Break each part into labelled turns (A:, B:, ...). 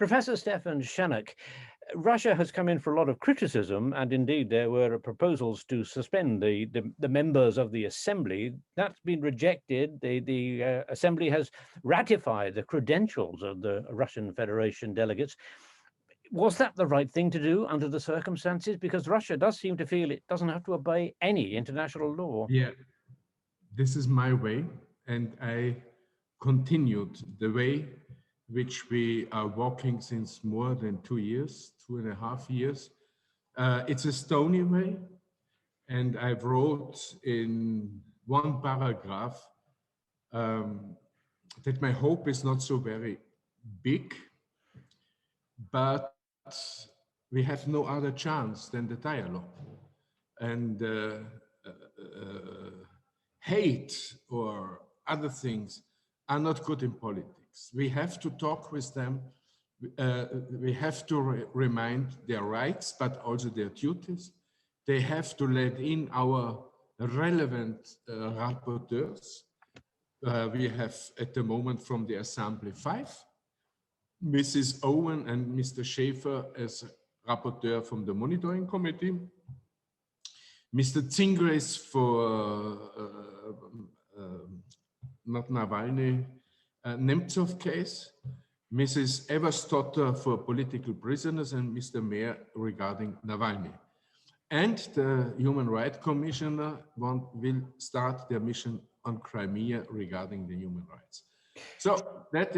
A: Professor Stefan Schennack, Russia has come in for a lot of criticism, and indeed there were proposals to suspend the members of the assembly. That's been rejected. The assembly has ratified the credentials of the Russian Federation delegates. Was that the right thing to do under the circumstances? Because Russia does seem to feel it doesn't have to obey any international law.
B: Yeah, this is my way, and I continued the way which we are walking since more than 2 years, 2.5 years. It's a stony way, and I wrote in one paragraph that my hope is not so very big, but we have no other chance than the dialogue. And hate or other things are not good in politics. We have to talk with them. We have to remind their rights, but also their duties. They have to let in our relevant rapporteurs. We have at the moment from the Assembly 5, Mrs. Owen and Mr. Schäfer as rapporteur from the Monitoring Committee, Mr. Tsingris for not Navalny, Nemtsov case, Mrs. Everstotter for political prisoners, and Mr. Mayer regarding Navalny. And the Human Rights Commissioner will start their mission on Crimea regarding the human rights. So that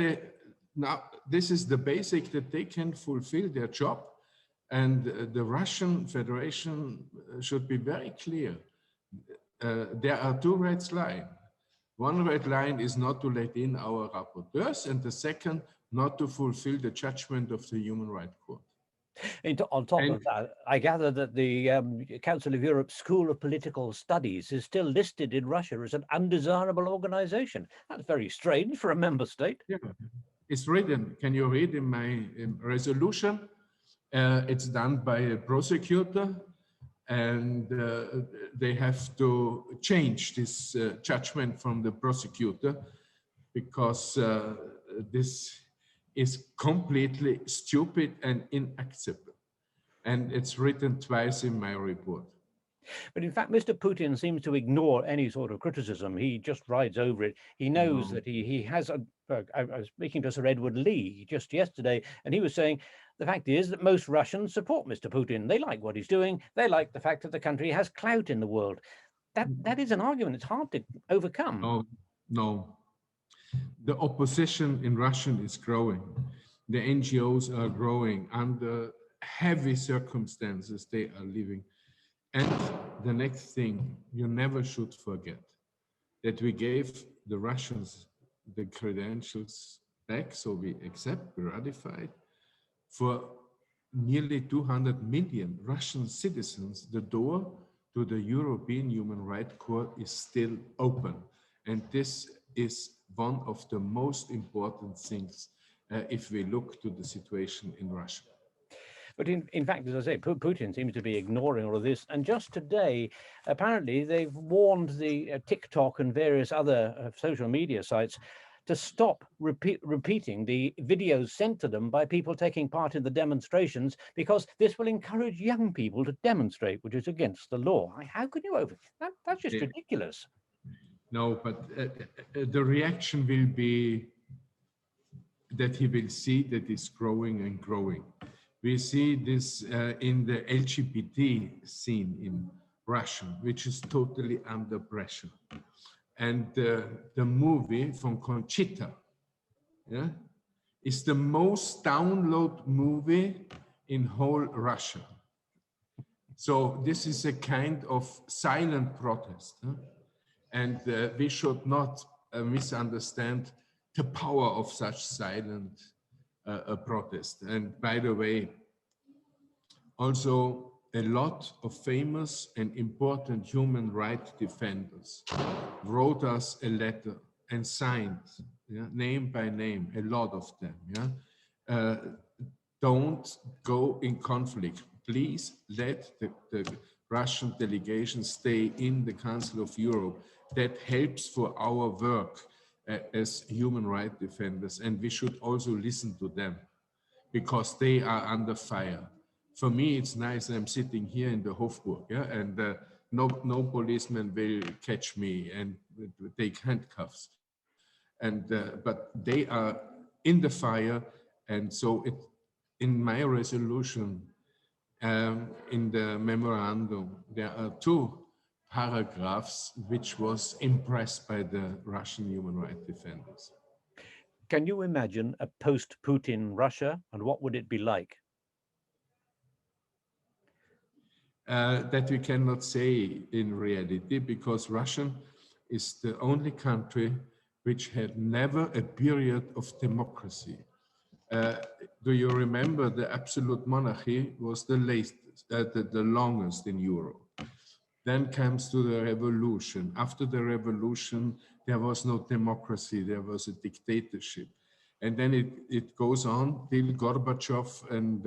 B: now this is the basic that they can fulfill their job, and the Russian Federation should be very clear. There are two red lines. One red line is not to let in our rapporteurs, and the second, not to fulfill the judgment of the Human Rights Court.
A: On top of that, I gather that the Council of Europe School of Political Studies is still listed in Russia as an undesirable organization. That's very strange for a member state.
B: Yeah, it's written. Can you read in my resolution? It's done by a prosecutor, and they have to change this judgment from the prosecutor, because this is completely stupid and inacceptable. And it's written twice in my report.
A: But in fact, Mr. Putin seems to ignore any sort of criticism. He just rides over it. He knows that he has I was speaking to Sir Edward Lee just yesterday, and he was saying the fact is that most Russians support Mr. Putin. They like what he's doing. They like the fact that the country has clout in the world. That is an argument. It's hard to overcome.
B: No. The opposition in Russia is growing. The NGOs are growing under heavy circumstances they are living. And the next thing, you never should forget that we gave the Russians the credentials back, so we accept, we ratified. For nearly 200 million Russian citizens, the door to the European Human Rights Court is still open. And this is one of the most important things if we look to the situation in Russia.
A: But in fact, as I say, Putin seems to be ignoring all of this. And just today, apparently, they've warned the TikTok and various other social media sites to stop repeating the videos sent to them by people taking part in the demonstrations, because this will encourage young people to demonstrate, which is against the law. How can you that's just ridiculous.
B: No, but the reaction will be that he will see that it's growing and growing. We see this in the LGBT scene in Russia, which is totally under pressure. And the movie from Conchita is the most downloaded movie in whole Russia. So this is a kind of silent protest. And we should not misunderstand the power of such silent protest. And by the way, also a lot of famous and important human rights defenders wrote us a letter and signed, name by name, a lot of them. Don't go in conflict. Please let the Russian delegation stay in the Council of Europe. That helps for our work as human rights defenders, and we should also listen to them. because they are under fire. For me, it's nice I'm sitting here in the Hofburg, yeah, and no policeman will catch me and take handcuffs. And but they are in the fire, and so in my resolution, in the memorandum, there are two paragraphs which was impressed by the Russian human rights defenders.
A: Can you imagine a post-Putin Russia, and what would it be like?
B: That we cannot say in reality, because Russia is the only country which had never a period of democracy. Do you remember the absolute monarchy was the longest in Europe? Then comes to the revolution. After the revolution, there was no democracy, there was a dictatorship. And then it goes on till Gorbachev and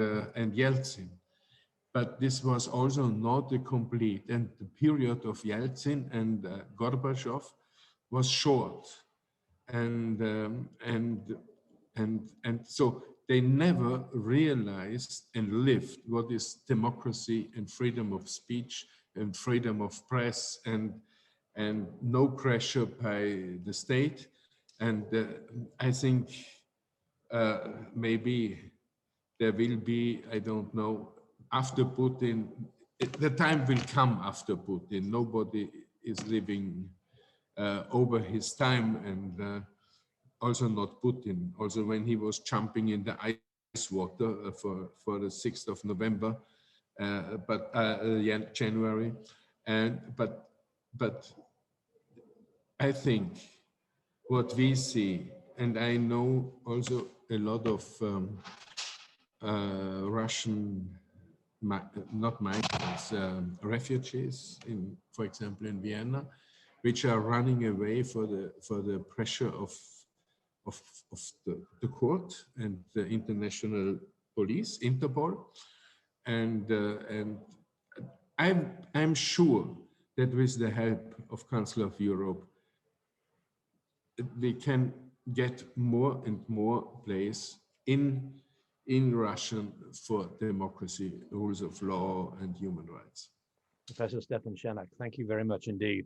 B: Yeltsin. But this was also not a complete, and the period of Yeltsin and Gorbachev was short. And so they never realized and lived what is democracy and freedom of speech and freedom of press and no pressure by the state. And I think maybe there will be, I don't know, after Putin, the time will come after Putin. Nobody is living over his time, and also not Putin. Also, when he was jumping in the ice water for the 6th of November, January, but I think what we see, and I know also a lot of Russian, not migrants, refugees, for example, in Vienna, which are running away for the pressure of the court and the international police, Interpol, and I'm sure that with the help of Council of Europe, we can get more and more place in Russia for democracy, rules of law, and human rights.
A: Professor Stefan Schennack, thank you very much indeed.